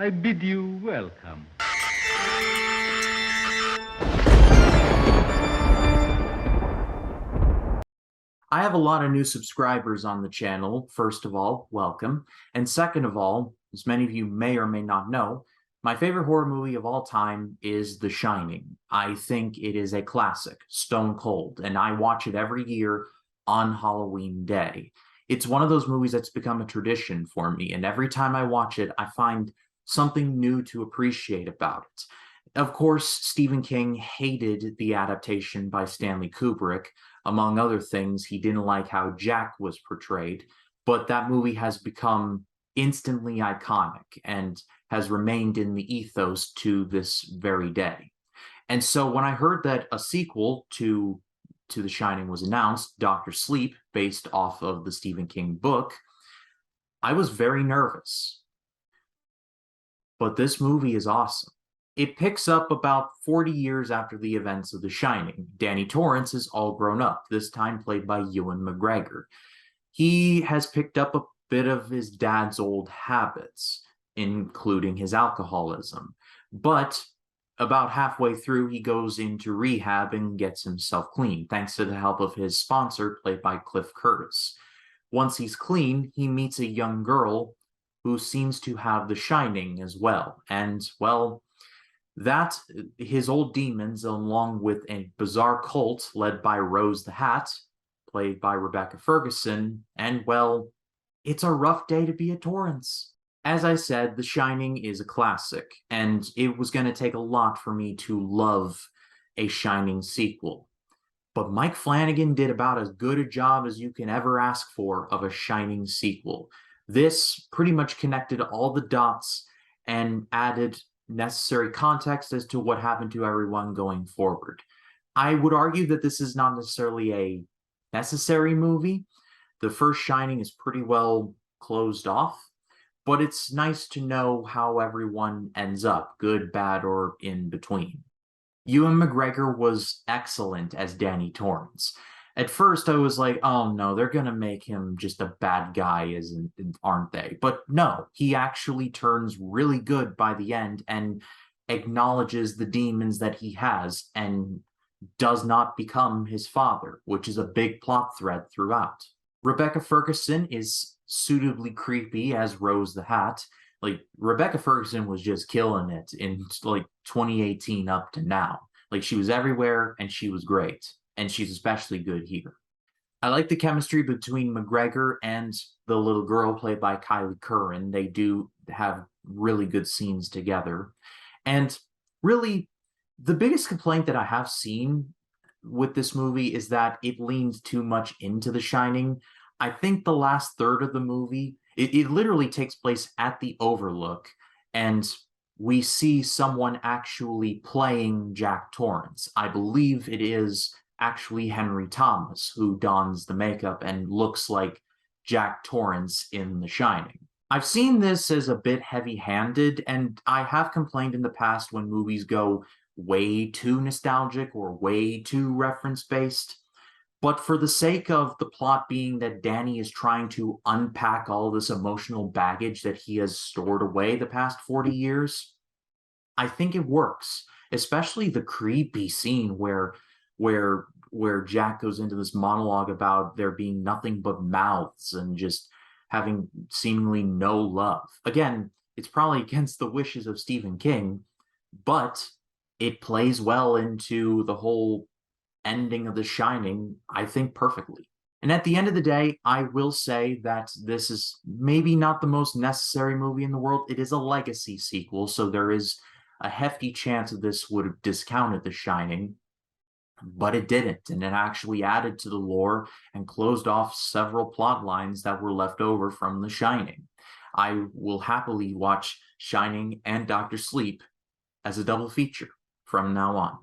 I bid you welcome. I have a lot of new subscribers on the channel. First of all, welcome. And second of all, as many of you may or may not know, my favorite horror movie of all time is The Shining. I think it is a classic, stone cold, and I watch it every year on Halloween Day. It's one of those movies that's become a tradition for me, and every time I watch it, I find something new to appreciate about it. Of course, Stephen King hated the adaptation by Stanley Kubrick. Among other things, he didn't like how Jack was portrayed, but that movie has become instantly iconic and has remained in the ethos to this very day. And so when I heard that a sequel to The Shining was announced, Doctor Sleep, based off of the Stephen King book, I was very nervous. But this movie is awesome. It picks up about 40 years after the events of The Shining. Danny Torrance is all grown up, this time played by Ewan McGregor. He has picked up a bit of his dad's old habits, including his alcoholism. But about halfway through, he goes into rehab and gets himself clean, thanks to the help of his sponsor, played by Cliff Curtis. Once he's clean, he meets a young girl who seems to have the Shining as well. And, well, that his old demons, along with a bizarre cult led by Rose the Hat, played by Rebecca Ferguson, and, well, it's a rough day to be a Torrance. As I said, The Shining is a classic, and it was going to take a lot for me to love a Shining sequel. But Mike Flanagan did about as good a job as you can ever ask for of a Shining sequel. This pretty much connected all the dots and added necessary context as to what happened to everyone going forward. I would argue that this is not necessarily a necessary movie. The first Shining is pretty well closed off, but it's nice to know how everyone ends up, good, bad, or in between. Ewan McGregor was excellent as Danny Torrance. At first, I was like, oh no, they're going to make him just a bad guy, aren't they? But no, he actually turns really good by the end and acknowledges the demons that he has and does not become his father, which is a big plot thread throughout. Rebecca Ferguson is suitably creepy as Rose the Hat. Like, Rebecca Ferguson was just killing it in, like, 2018 up to now. Like, she was everywhere, and she was great. And she's especially good here. I like the chemistry between McGregor and the little girl played by Kylie Curran. They do have really good scenes together. And really, the biggest complaint that I have seen with this movie is that it leans too much into The Shining. I think the last third of the movie, it literally takes place at the Overlook, and we see someone actually playing Jack Torrance. I believe it is actually Henry Thomas who dons the makeup and looks like Jack Torrance in The Shining. I've seen this as a bit heavy-handed, and I have complained in the past when movies go way too nostalgic or way too reference-based. But for the sake of the plot being that Danny is trying to unpack all this emotional baggage that he has stored away the past 40 years, I think it works. Especially the creepy scene where Jack goes into this monologue about there being nothing but mouths and just having seemingly no love. Again, it's probably against the wishes of Stephen King, but it plays well into the whole ending of The Shining, I think, perfectly. And at the end of the day, I will say that this is maybe not the most necessary movie in the world. It is a legacy sequel, so there is a hefty chance that this would have discounted The Shining, but it didn't, and it actually added to the lore and closed off several plot lines that were left over from The Shining. I will happily watch Shining and Doctor Sleep as a double feature from now on.